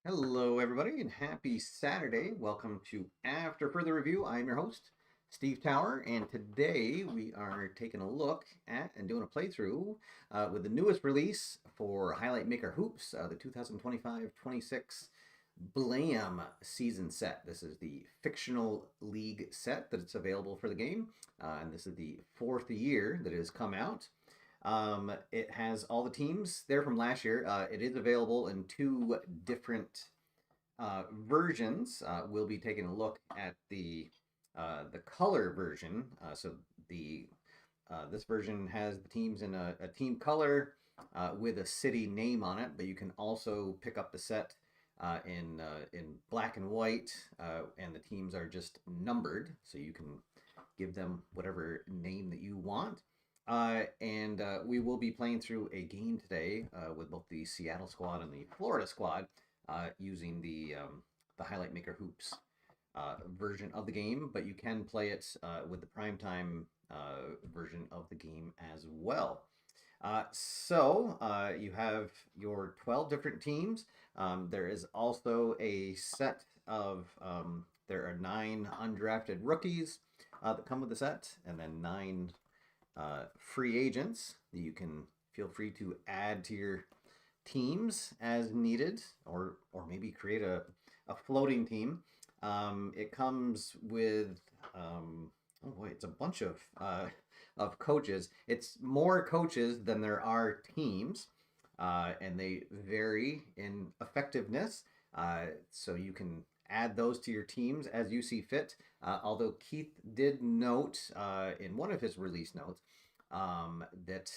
Hello, everybody, and happy Saturday. Welcome to After Further Review. I'm your host, Steve Tower, and today we are taking a look at and doing a playthrough with the newest release for Highlight Maker Hoops, the 2025-26 BLAM season set. This is the fictional league set that's available for the game, and this is the fourth year that it has come out. It has all the teams there from last year. It is available in two different versions. We'll be taking a look at the color version. So the this version has the teams in a team color with a city name on it, but you can also pick up the set in black and white, and the teams are just numbered, so you can give them whatever name that you want. And we will be playing through a game today with both the Seattle squad and the Florida squad using the Highlight Maker Hoops version of the game, but you can play it with the primetime version of the game as well. So you have your 12 different teams. There is also a set of, there are 9 undrafted rookies that come with the set, and then 9 free agents that you can feel free to add to your teams as needed, or maybe create a floating team. It comes with oh boy, it's a bunch of coaches. It's more coaches than there are teams, and they vary in effectiveness. So you can add those to your teams as you see fit. Although Keith did note in one of his release notes that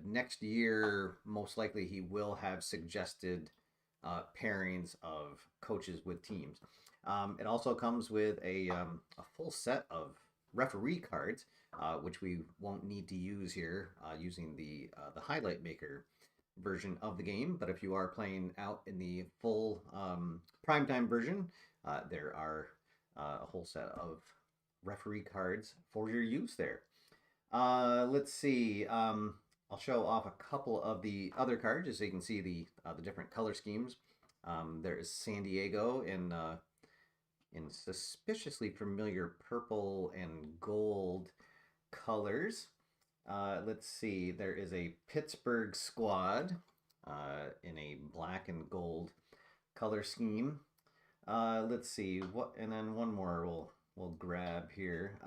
next year, most likely, he will have suggested pairings of coaches with teams. It also comes with a full set of referee cards, which we won't need to use here using the Highlight Maker version of the game. But if you are playing out in the full primetime version, there are a whole set of referee cards for your use there. Let's see. I'll show off a couple of the other cards just so you can see the different color schemes. There is San Diego in suspiciously familiar purple and gold colors. Let's see. There is a Pittsburgh squad in a black and gold color scheme. Let's see what, and then one more we'll grab here.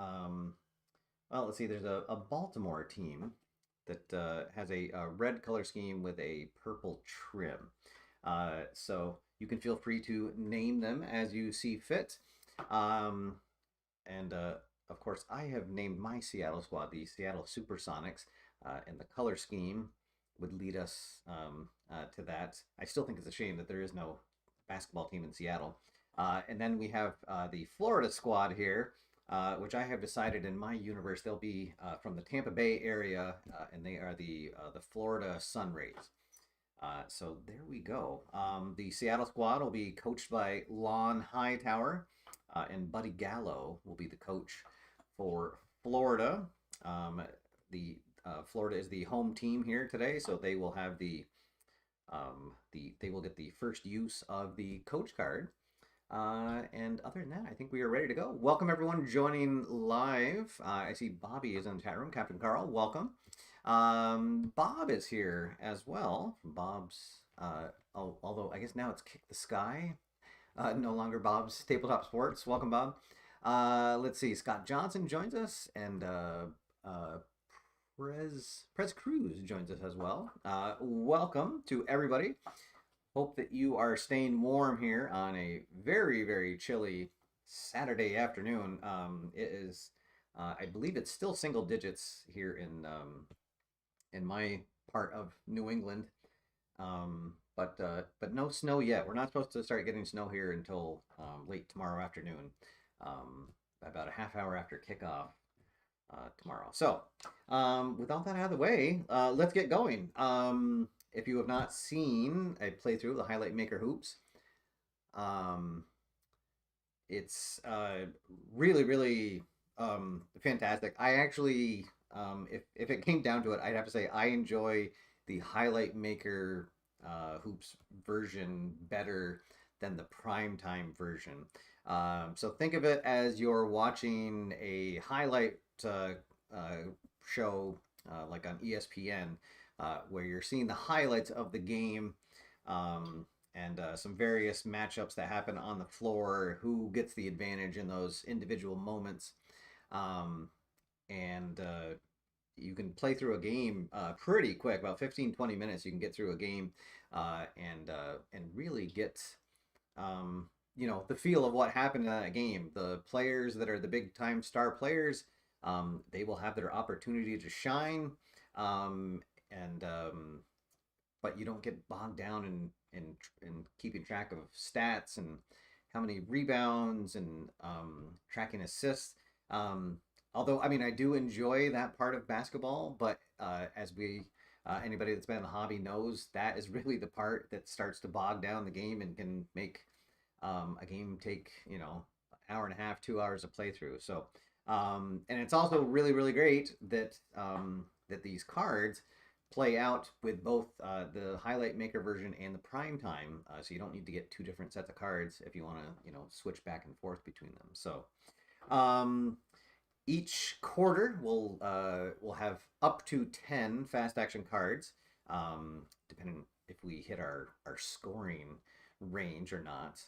Well, let's see. There's a Baltimore team that has a red color scheme with a purple trim. So you can feel free to name them as you see fit. And of course, I have named my Seattle squad the Seattle Supersonics, and the color scheme would lead us to that. I still think it's a shame that there is no basketball team in Seattle. And then we have the Florida squad here, which I have decided in my universe they'll be from the Tampa Bay area, and they are the Florida Sun Rays. So there we go. The Seattle squad will be coached by Lon Hightower, and Buddy Gallo will be the coach for Florida. The Florida is the home team here today, so they will have they will get the first use of the coach card. And other than that, I think we are ready to go. Welcome everyone joining live. I see Bobby is in the chat room. Captain Carl, welcome. Bob is here as well. Bob's, although I guess now it's Kick the Sky. No longer Bob's Tabletop Sports. Welcome, Bob. Let's see. Scott Johnson joins us, and Prez Cruz joins us as well. Welcome to everybody. Hope that you are staying warm here on a very, very chilly Saturday afternoon. It is, I believe it's still single digits here in my part of New England, but no snow yet. We're not supposed to start getting snow here until late tomorrow afternoon, about a half hour after kickoff tomorrow. So with all that out of the way, let's get going. If you have not seen a playthrough of the Highlight Maker Hoops, it's really, really fantastic. I actually, if it came down to it, I'd have to say I enjoy the Highlight Maker Hoops version better than the primetime version. So think of it as you're watching a highlight uh, show like on ESPN, where you're seeing the highlights of the game, and some various matchups that happen on the floor, who gets the advantage in those individual moments. Um, and You can play through a game pretty quick, about 15-20 minutes. You can get through a game and really get the feel of what happened in that game. The players that are the big time star players, they will have their opportunity to shine, um, and but you don't get bogged down in keeping track of stats and how many rebounds and tracking assists. Um, Although, I mean, I do enjoy that part of basketball, but anybody that's been in the hobby knows that is really the part that starts to bog down the game and can make a game take, an hour and a half, 2 hours of playthrough. So, and it's also really, really great that these cards play out with both the highlight maker version and the prime time. So you don't need to get two different sets of cards if you want to, switch back and forth between them. So, each quarter will have up to 10 fast action cards, depending if we hit our scoring range or not.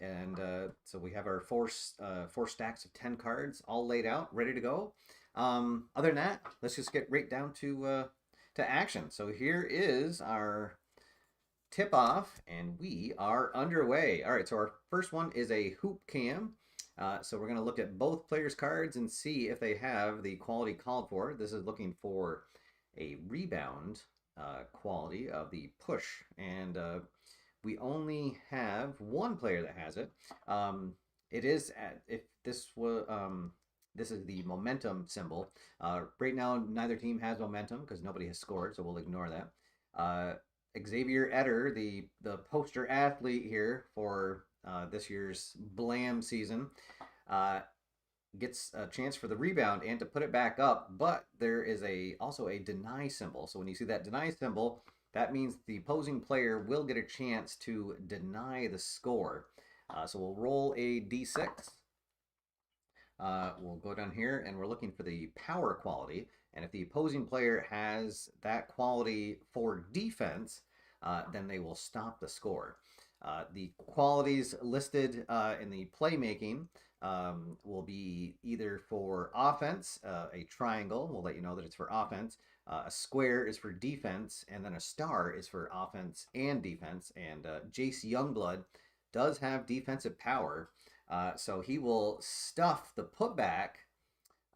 And So we have our four stacks of 10 cards all laid out, ready to go. Other than that, let's just get right down to action. So here is our tip off, and we are underway. All right, so our first one is a hoop cam. So we're going to look at both players' cards and see if they have the quality called for. This is looking for a rebound quality of the push, and we only have one player that has it. It is if this was this is the momentum symbol. Right now, neither team has momentum because nobody has scored, so we'll ignore that. Xavier Etter, the poster athlete here for this year's BLAM season, gets a chance for the rebound and to put it back up, but there is also a deny symbol. So when you see that deny symbol, that means the opposing player will get a chance to deny the score. So we'll roll a d6. We'll go down here and we're looking for the power quality. And if the opposing player has that quality for defense, then they will stop the score. The qualities listed in the playmaking will be either for offense, a triangle will let you know that it's for offense, a square is for defense, and then a star is for offense and defense. And Jace Youngblood does have defensive power, so he will stuff the putback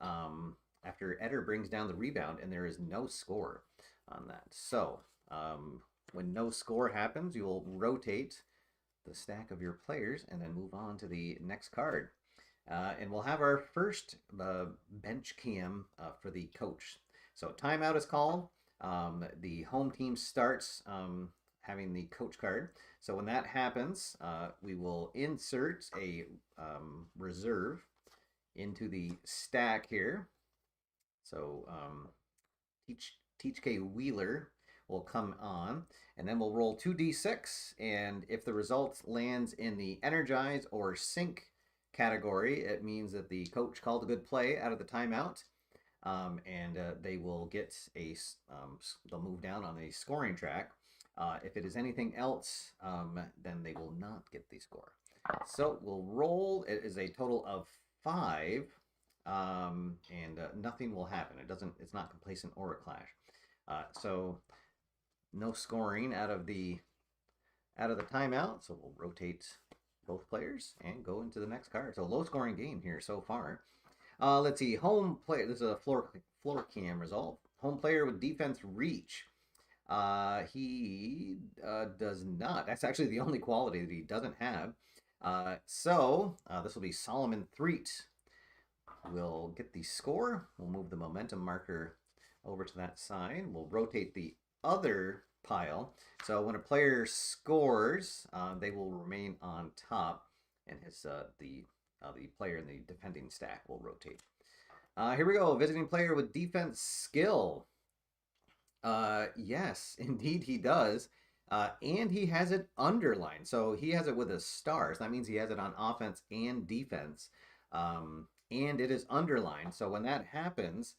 after Etter brings down the rebound, and there is no score on that. So when no score happens, you will rotate the stack of your players and then move on to the next card. And we'll have our first bench cam for the coach. So timeout is called. The home team starts having the coach card. So when that happens, we will insert a reserve into the stack here. So Teach K Wheeler will come on, and then we'll roll 2d6, and if the result lands in the energize or sink category, it means that the coach called a good play out of the timeout, and they will get they'll move down on the scoring track. If it is anything else, then they will not get the score. So we'll roll. It is a total of 5, and nothing will happen. It's not complacent or a clash. So no scoring out of the timeout. So we'll rotate both players and go into the next card. So low scoring game here so far. Let's see. Home player. This is a floor cam result. Home player with defense reach. He does not. That's actually the only quality that he doesn't have. So this will be Solomon Threet. We'll get the score. We'll move the momentum marker over to that side. We'll rotate the other pile. So when a player scores, they will remain on top, and the player in the defending stack will rotate. Here we go. Visiting player with defense skill. Yes, indeed he does. And he has it underlined. So he has it with a star. So that means he has it on offense and defense. And it is underlined. So when that happens,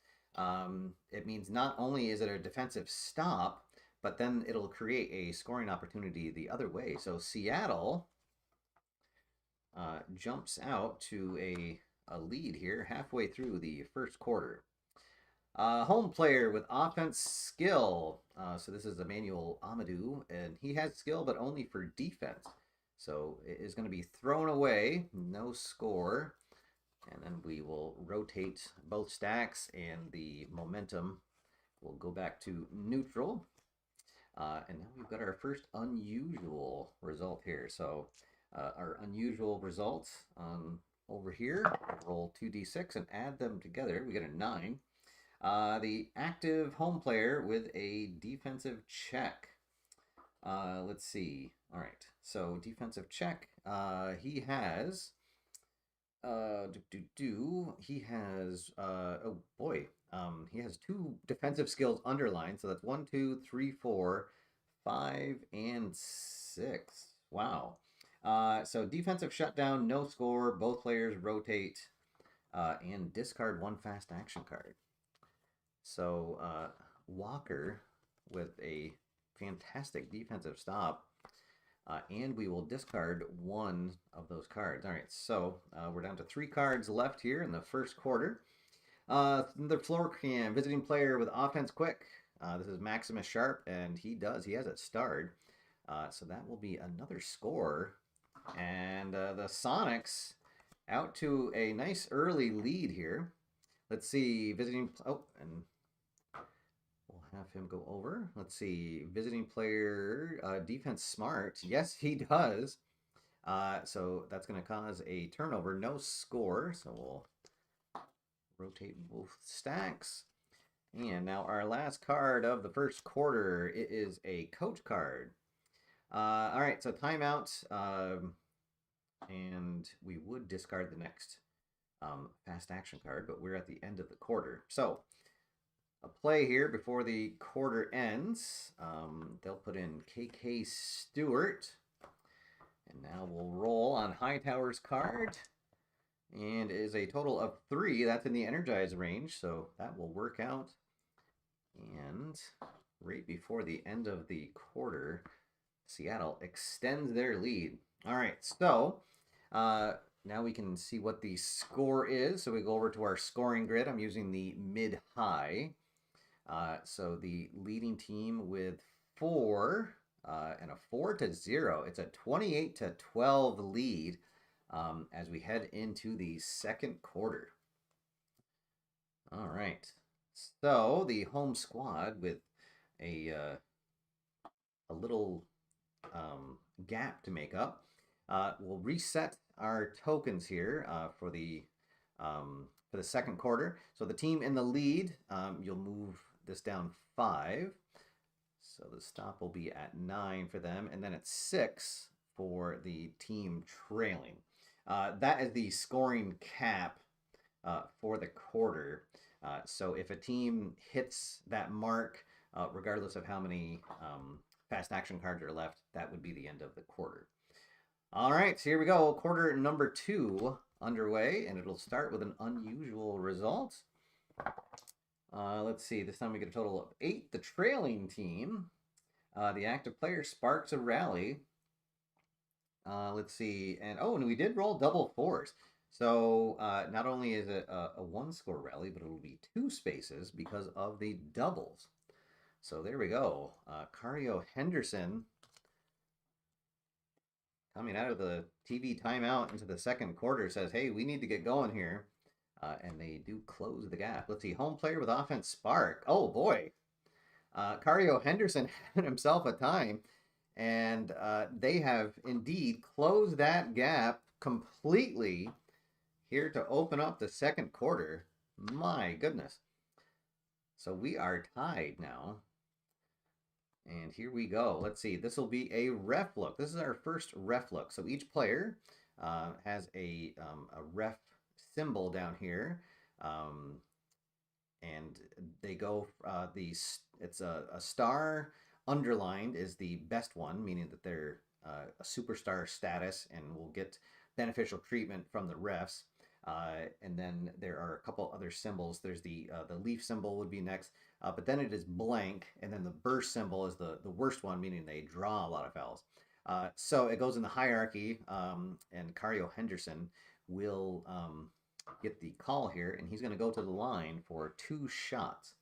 it means not only is it a defensive stop, but then it'll create a scoring opportunity the other way. So Seattle jumps out to a lead here halfway through the first quarter. Home player with offense skill. So this is Emmanuel Amadou, and he has skill, but only for defense. So it is going to be thrown away, no score. And then we will rotate both stacks, and the momentum will go back to neutral. And now we've got our first unusual result here. So our unusual results over here, roll 2d6 and add them together. We get a 9. The active home player with a defensive check. Let's see. All right. So defensive check. He has. He has. Oh boy. He has 2 defensive skills underlined. So that's 1, 2, 3, 4, 5, and 6. Wow. So defensive shutdown, no score. Both players rotate and discard 1 fast action card. So Walker with a fantastic defensive stop, and we will discard 1 of those cards. All right, so we're down to 3 cards left here in the first quarter. The floor cam, visiting player with offense quick. This is Maximus Sharp, and he has it starred. So that will be another score. And the Sonics out to a nice early lead here. Let's see, visiting. Oh, and we'll have him go over. Let's see, visiting player, defense smart. Yes, he does. So that's going to cause a turnover. No score. So we'll rotate both stacks. And now our last card of the first quarter. It is a coach card. All right, so timeout. And we would discard the next fast action card, but we're at the end of the quarter. So a play here before the quarter ends. They'll put in KK Stewart. And now we'll roll on Hightower's card. And it is a total of 3. That's in the energize range, so that will work out. And right before the end of the quarter, Seattle extends their lead. All right, so now we can see what the score is. So we go over to our scoring grid. I'm using the mid-high. So the leading team with 4 and a 4-0. It's a 28-12 lead as we head into the second quarter. All right. So the home squad with a little gap to make up. We'll reset our tokens here for the second quarter. So the team in the lead, you'll move this down 5. So the stop will be at 9 for them, and then at 6 for the team trailing. That is the scoring cap for the quarter. So if a team hits that mark, regardless of how many fast action cards are left, that would be the end of the quarter. All right, so here we go. Quarter number 2 underway, and it'll start with an unusual result. Let's see, this time we get a total of 8. The trailing team, the active player sparks a rally. Let's see, and we did roll double 4s. So not only is it a 1-score rally, but it'll be 2 spaces because of the doubles. So there we go. Cario Henderson coming out of the TV timeout into the second quarter says, hey, we need to get going here. And they do close the gap. Let's see, home player with offense spark. Oh, boy. Cario Henderson had himself a time. And they have indeed closed that gap completely here to open up the second quarter. My goodness. So we are tied now. And here we go. Let's see. This will be a ref look. This is our first ref look. So each player has a ref symbol down here. And they go, it's a star underlined is the best one, meaning that they're a superstar status and will get beneficial treatment from the refs. And then there are a couple other symbols. There's the leaf symbol would be next, but then it is blank, and then the burst symbol is the worst one, meaning they draw a lot of fouls. So it goes in the hierarchy, and Cario Henderson will get the call here, and he's going to go to the line for 2 shots.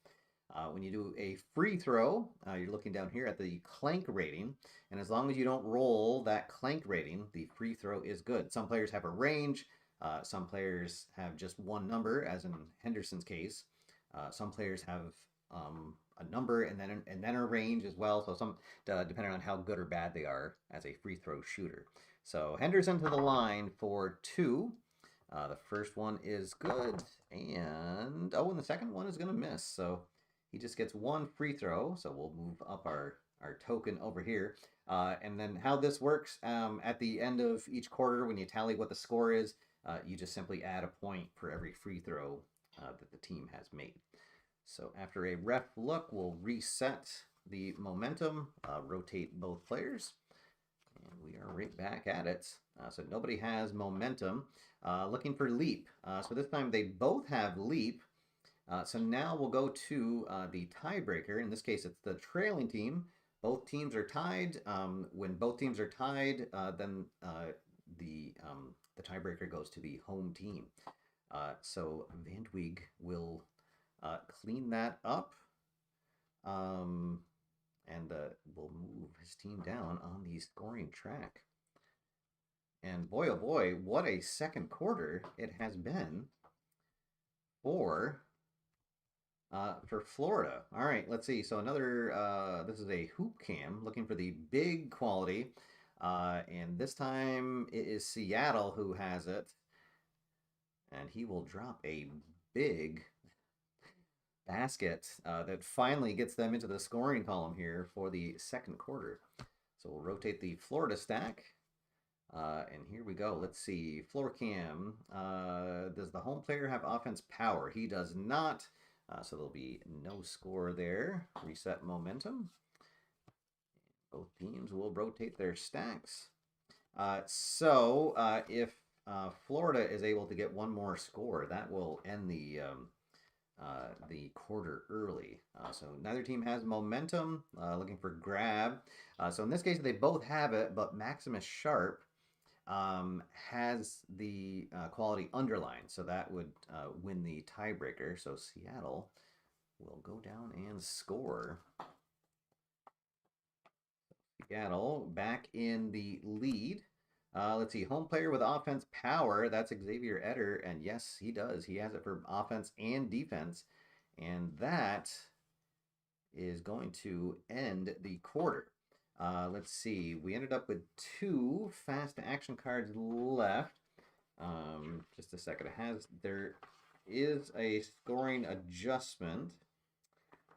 When you do a free throw, you're looking down here at the clank rating, and as long as you don't roll that clank rating, the free throw is good. Some players have a range, some players have just one number, as in Henderson's case. Some players have a number and then a range as well. So some depending on how good or bad they are as a free throw shooter. So Henderson to the line for 2. The first one is good, and the second one is going to miss. So he just gets 1 free throw. So we'll move up our token over here. And then how this works, at the end of each quarter, when you tally what the score is, you just simply add a point for every free throw that the team has made. So after a ref look, we'll reset the momentum, rotate both players, and we are right back at it. So nobody has momentum. Looking for leap. So this time they both have leap. So now we'll go to the tiebreaker. In this case, it's the trailing team. Both teams are tied. When both teams are tied, then the tiebreaker goes to the home team. So Van Dwieg will clean that up, and we'll move his team down on the scoring track. And boy, oh boy, what a second quarter it has been for Florida. All right, let's see. So another, this is a hoop cam looking for the big quality. And this time it is Seattle who has it. And he will drop a big basket that finally gets them into the scoring column here for the second quarter. So we'll rotate the Florida stack. And here we go. Let's see. Floor cam. Does the home player have offense power? He does not. So there'll be no score there. Reset momentum. Both teams will rotate their stacks. So if Florida is able to get 1 more score, that will end the quarter early. So neither team has momentum. Looking for grab. So in this case, they both have it, but Maximus Sharp has the quality underlined, so that would win the tiebreaker. So Seattle will go down and score. Seattle back in the lead. Let's see, home player with offense power, that's Xavier Etter, and yes, he does. He has it for offense and defense, and that is going to end the quarter. Let's see, we ended up with 2 fast action cards left. Just a second, there is a scoring adjustment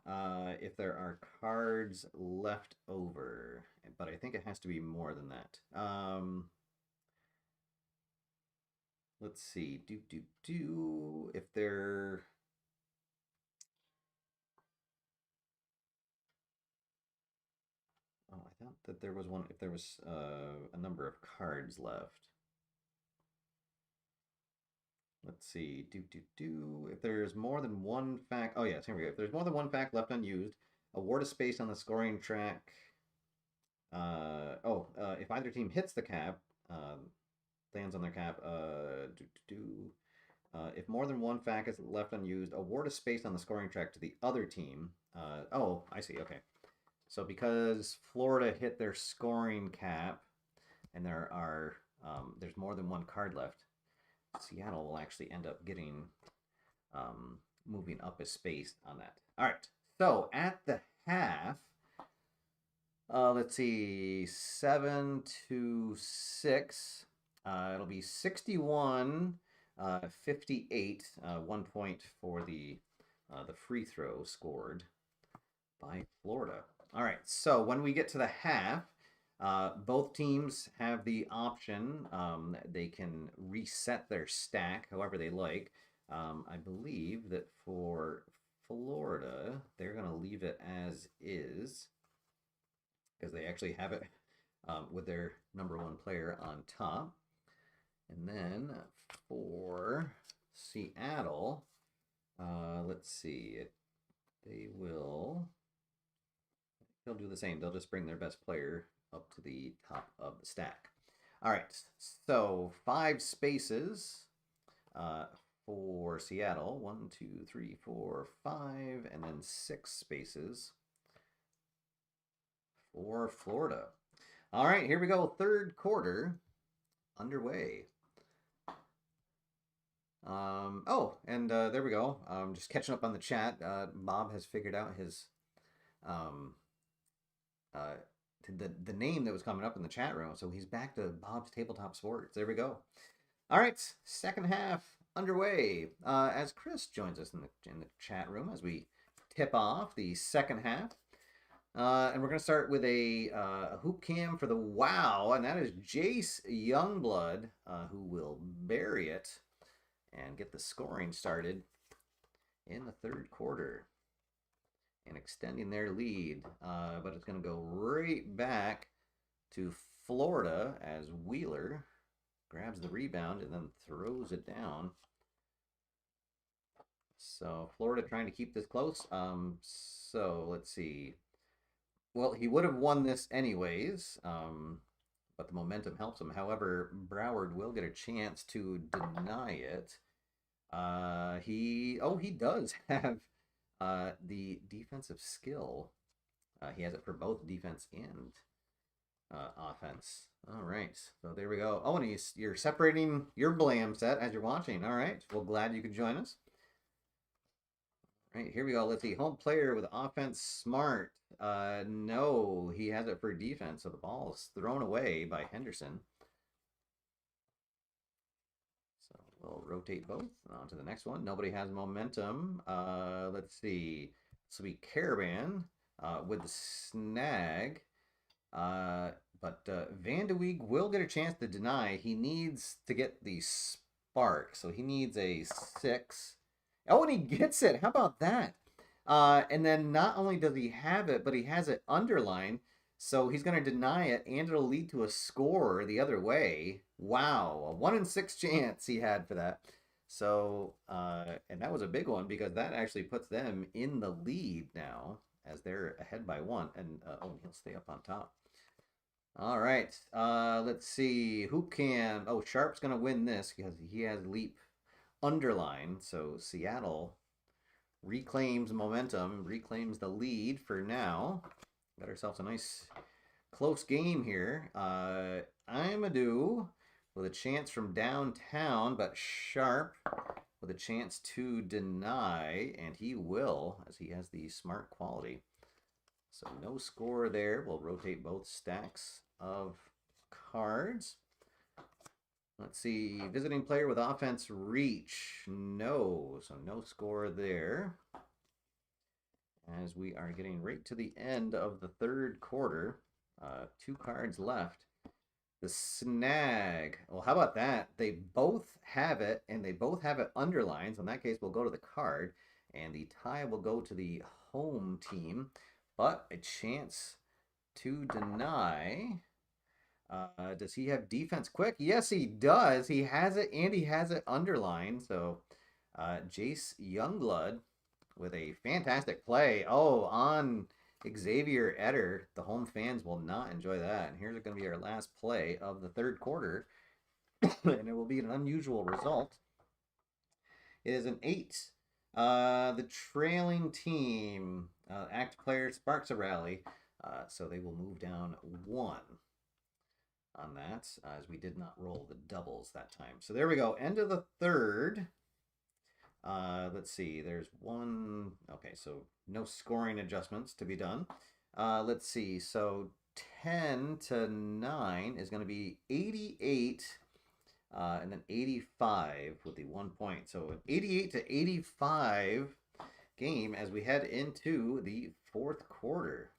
if there are cards left over, but I think it has to be more than that. Let's see, if there... Oh, I thought that there was one, if there was a number of cards left. Let's see, if there's more than 1 fact, oh yes, here we go. If there's more than 1 fact left unused, award a space on the scoring track. If either team hits the cap, lands on their cap, if more than 1 fact is left unused, award a space on the scoring track to the other team. Oh, I see, okay. So because Florida hit their scoring cap, and there's more than 1 card left, Seattle will actually end up getting moving up a space on that. All right. So at the half, let's see, 7-6. It'll be 61-58. 1 point for the free throw scored by Florida. All right, so when we get to the half, both teams have the option. They can reset their stack however they like. I believe that for Florida, they're going to leave it as is. because they actually have it with their #1 player on top. And then for Seattle, let's see, they'll do the same. They'll just bring their best player up to the top of the stack. All right, so 5 spaces for Seattle. 1, 2, 3, 4, 5, and then 6 spaces for Florida. All right, here we go. Third quarter underway. There we go. Just catching up on the chat. Bob has figured out his the name that was coming up in the chat room. So he's back to Bob's Tabletop Sports. There we go. All right, second half underway. As Chris joins us in the chat room as we tip off the second half. And we're going to start with a hoop cam for the WoW, and that is Jace Youngblood, who will bury it and get the scoring started in the third quarter and extending their lead. But it's going to go right back to Florida as Wheeler grabs the rebound and then throws it down. So Florida trying to keep this close. So let's see. Well, he would have won this anyways, but the momentum helps him. However, Broward will get a chance to deny it. He does have the defensive skill. He has it for both defense and offense. All right, so there we go. Oh, and you're separating your BLAM set as you're watching. All right, well, glad you could join us. All right, here we go. Let's see. Home player with offense, Smart. No, he has it for defense, so the ball is thrown away by Henderson. So we'll rotate both on to the next one. Nobody has momentum. Let's see. This will be Caravan with the snag. But Van de Weeg will get a chance to deny. He needs to get the spark, so he needs a 6. Oh, and he gets it. How about that? And then not only does he have it, but he has it underlined. So he's going to deny it, and it'll lead to a score the other way. Wow. A 1 in 6 chance he had for that. So, and that was a big one because that actually puts them in the lead now as they're ahead by 1. And, he'll stay up on top. All right. Let's see. Hoop cam. Oh, Sharp's going to win this because he has leap underline. So Seattle reclaims momentum, reclaims the lead for now. Got ourselves a nice close game here. Amadou with a chance from downtown, but Sharp with a chance to deny, and he will, as he has the smart quality. So no score there. We'll rotate both stacks of cards. Let's see, visiting player with offense reach. No, so no score there. As we are getting right to the end of the third quarter. 2 cards left. The snag. Well, how about that? They both have it, and they both have it underlined. So in that case, we'll go to the card, and the tie will go to the home team. But a chance to deny. Does he have defense quick? Yes, he does. He has it, and he has it underlined. So Jace Youngblood with a fantastic play. Oh, on Xavier Etter. The home fans will not enjoy that. And here's going to be our last play of the third quarter. And it will be an unusual result. It is an 8. The trailing team, act player sparks a rally. So they will move down 1 on that, as we did not roll the doubles that time. So there we go. End of the third. Let's see. There's 1. Okay, so no scoring adjustments to be done. Let's see. So 10 to 9 is going to be 88, and then 85 with the 1 point. So an 88 to 85 game as we head into the fourth quarter.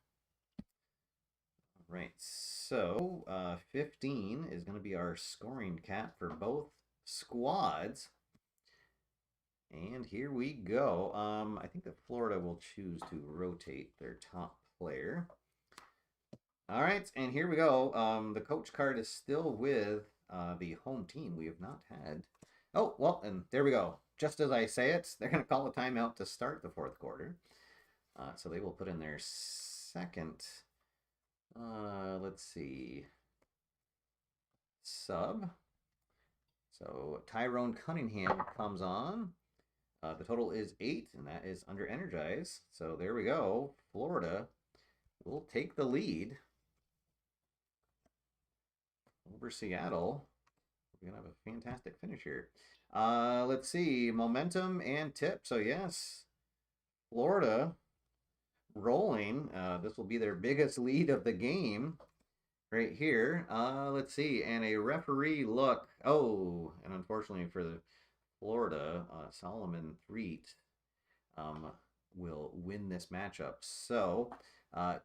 Right, so 15 is going to be our scoring cap for both squads. And here we go. I think that Florida will choose to rotate their top player. All right, and here we go. The coach card is still with the home team. We have not had. Oh, well, and there we go. Just as I say it, they're going to call a timeout to start the fourth quarter. So they will put in their second, let's see, sub. So Tyrone Cunningham comes on. The total is 8, and that is under energize. So there we go. Florida will take the lead over Seattle. We're going to have a fantastic finish here. Let's see. Momentum and tip. So, yes, Florida rolling. This will be their biggest lead of the game right here. Let's see. And a referee look. Oh, and unfortunately for the Florida, Solomon Threet will win this matchup. So,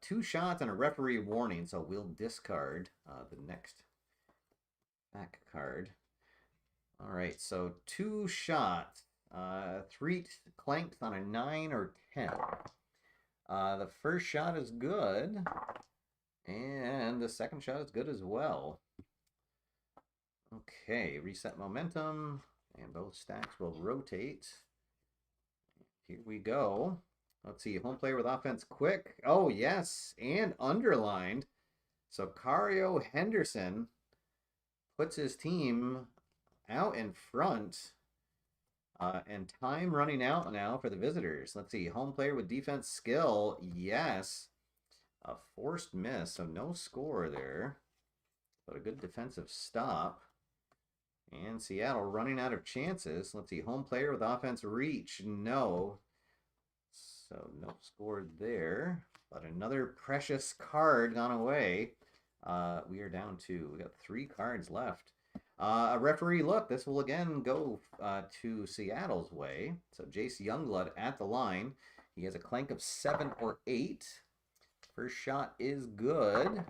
2 shots and a referee warning. So, we'll discard the next back card. All right, so 2 shots. Threet clanked on a 9 or 10. The first shot is good, and the second shot is good as well. Okay, reset momentum, and both stacks will rotate. Here we go. Let's see, home player with offense quick. Oh, yes, and underlined. So Cario Henderson puts his team out in front. And time running out now for the visitors. Let's see, home player with defense skill. Yes. A forced miss, so no score there. But a good defensive stop. And Seattle running out of chances. Let's see, home player with offense reach. No. So no score there. But another precious card gone away. We are down to, we got 3 cards left. A referee look. This will again go to Seattle's way. So Jace Youngblood at the line. He has a clank of 7 or 8. First shot is good.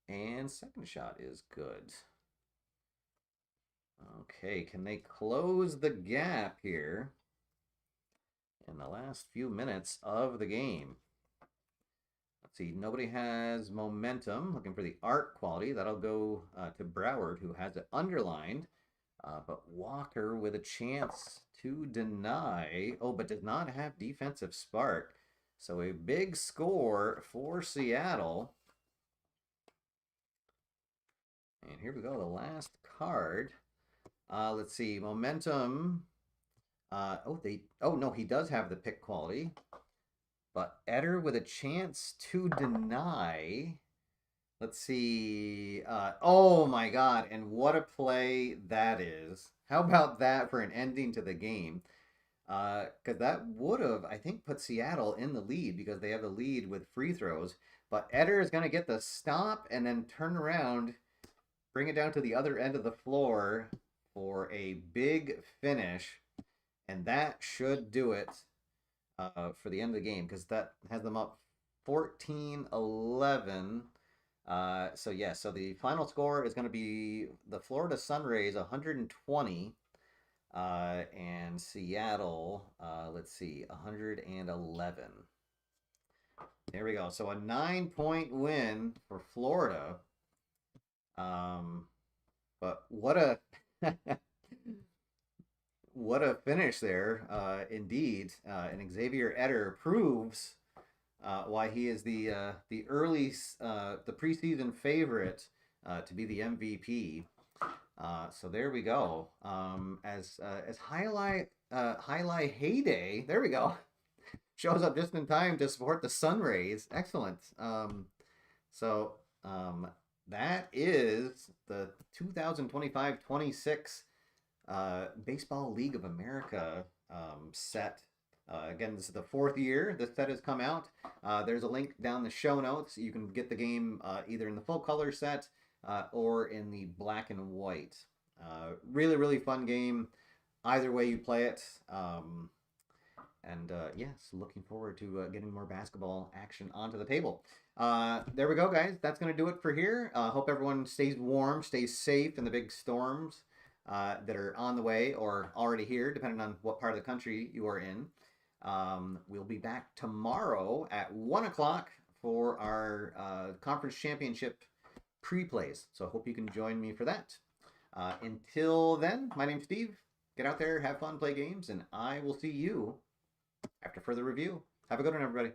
And second shot is good. Okay, can they close the gap here in the last few minutes of the game? Let's see, nobody has momentum. Looking for the art quality. That'll go to Broward, who has it underlined. But Walker with a chance to deny. Oh, but does not have defensive spark. So a big score for Seattle. And here we go, the last card. Let's see, momentum. Oh no, he does have the pick quality. But Etter with a chance to deny. Let's see. Oh my God. And what a play that is. How about that for an ending to the game? Because that would have, I think, put Seattle in the lead because they have the lead with free throws. But Etter is going to get the stop and then turn around, bring it down to the other end of the floor for a big finish. And that should do it. For the end of the game, because that has them up 14-11. So yeah, so the final score is going to be the Florida Sunrays 120, and Seattle, let's see, 111. There we go. So a 9-point win for Florida. But what a what a finish there, indeed. And Xavier Etter proves why he is the preseason favorite to be the MVP. So there we go. As highlight heyday, there we go. Shows up just in time to support the Sunrays. Excellent. So that is the 2025-26 Baseball League of America set. Again, this is the 4th year this set has come out. There's a link down the show notes. You can get the game either in the full color set or in the black and white. Really, really fun game. Either way you play it. Yes, looking forward to getting more basketball action onto the table. There we go, guys. That's going to do it for here. Hope everyone stays warm, stays safe in the big storms that are on the way or already here, depending on what part of the country you are in. We'll be back tomorrow at 1 o'clock for our conference championship pre-plays. So I hope you can join me for that. Until then, my name's Steve. Get out there, have fun, play games, and I will see you after further review. Have a good one, everybody.